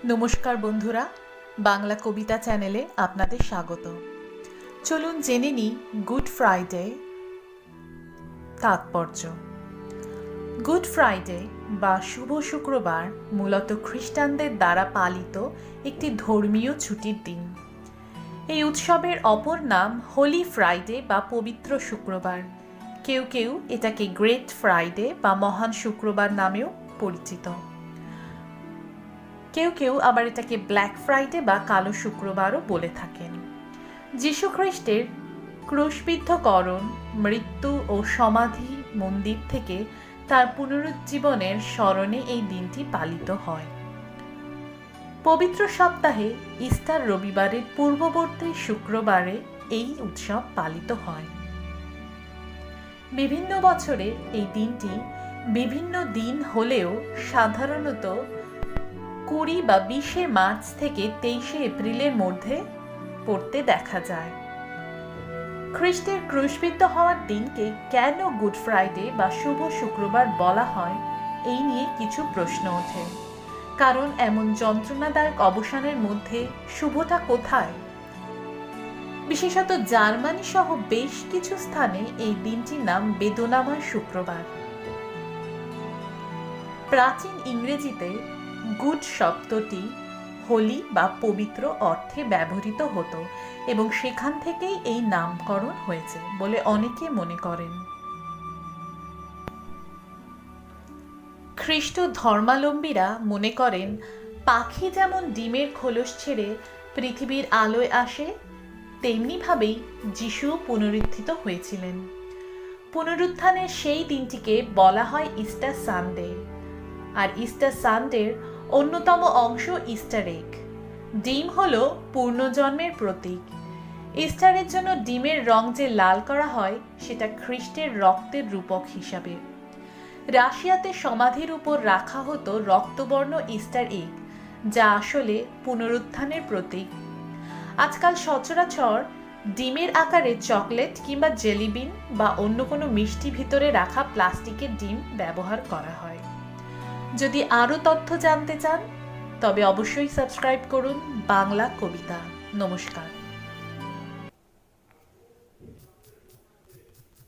নমস্কার বন্ধুরা, বাংলা কবিতা চ্যানেলে আপনাদের স্বাগত। চলুন জেনে নিই গুড ফ্রাইডে তাৎপর্য। গুড ফ্রাইডে বা শুভ শুক্রবার মূলত খ্রিস্টানদের দ্বারা পালিত একটি ধর্মীয় ছুটির দিন। এই উৎসবের অপর নাম হোলি ফ্রাইডে বা পবিত্র শুক্রবার। কেউ কেউ এটাকে গ্রেট ফ্রাইডে বা মহান শুক্রবার নামেও পরিচিত। কেউ কেউ আবার এটাকে ব্ল্যাক ফ্রাইডে বা কালো শুক্রবারও বলে থাকেন। যীশু খ্রিস্টের ক্রুশবিদ্ধকরণ, মৃত্যু ও সমাধি মন্দির থেকে তার পুনরুজ্জীবনের স্মরণে এই দিনটি পালিত হয়। পবিত্র সপ্তাহে ইস্টার রবিবারের পূর্ববর্তী শুক্রবারে এই উৎসব পালিত হয়। বিভিন্ন বছরে এই দিনটি বিভিন্ন দিন হলেও সাধারণত 20 বা 20 মার্চ থেকে 23 এপ্রিলের মধ্যে পড়তে দেখা যায়। খ্রিস্টের ক্রুশবিদ্ধ হওয়ার দিনকে কেন গুড ফ্রাইডে বা শুভ শুক্রবার বলা হয়, এই নিয়ে কিছু প্রশ্ন ওঠে। কারণ এমন যন্ত্রণাদায়ক অবসানের মধ্যে শুভটা কোথায়? বিশেষত জার্মানি সহ বেশ কিছু স্থানে এই দিনটির নাম বেদনাময় শুক্রবার। প্রাচীন ইংরেজিতে গুড শব্দটি হোলি বা পবিত্র অর্থে ব্যবহৃত হতো এবং সেখান থেকেই এই নামকরণ হয়েছে বলে অনেকে মনে করেন। খ্রিস্ট ধর্মাবলম্বীরা মনে করেন পাখি যেমন ডিমের খোলস ছেড়ে পৃথিবীর আলোয় আসে, তেমনিভাবেই যিশু পুনরুত্থিত হয়েছিলেন। পুনরুত্থানের সেই দিনটিকে বলা হয় ইস্টার সানডে। আর ইস্টার সানডের অন্যতম অংশ ইস্টার এগ। ডিম হলো পূর্ণজন্মের প্রতীক। ইস্টারের জন্য ডিমের রং যে লাল করা হয় সেটা খ্রিস্টের রক্তের রূপক হিসাবে। রাশিয়াতে সমাধির উপর রাখা হতো রক্তবর্ণ ইস্টার এগ, যা আসলে পুনরুত্থানের প্রতীক। আজকাল সচরাচর ডিমের আকারে চকলেট কিংবা জেলিবিন বা অন্য কোনো মিষ্টি ভিতরে রাখা প্লাস্টিকের ডিম ব্যবহার করা হয়। যদি আরও তথ্য জানতে চান তবে অবশ্যই সাবস্ক্রাইব করুন বাংলা কবিতা। নমস্কার।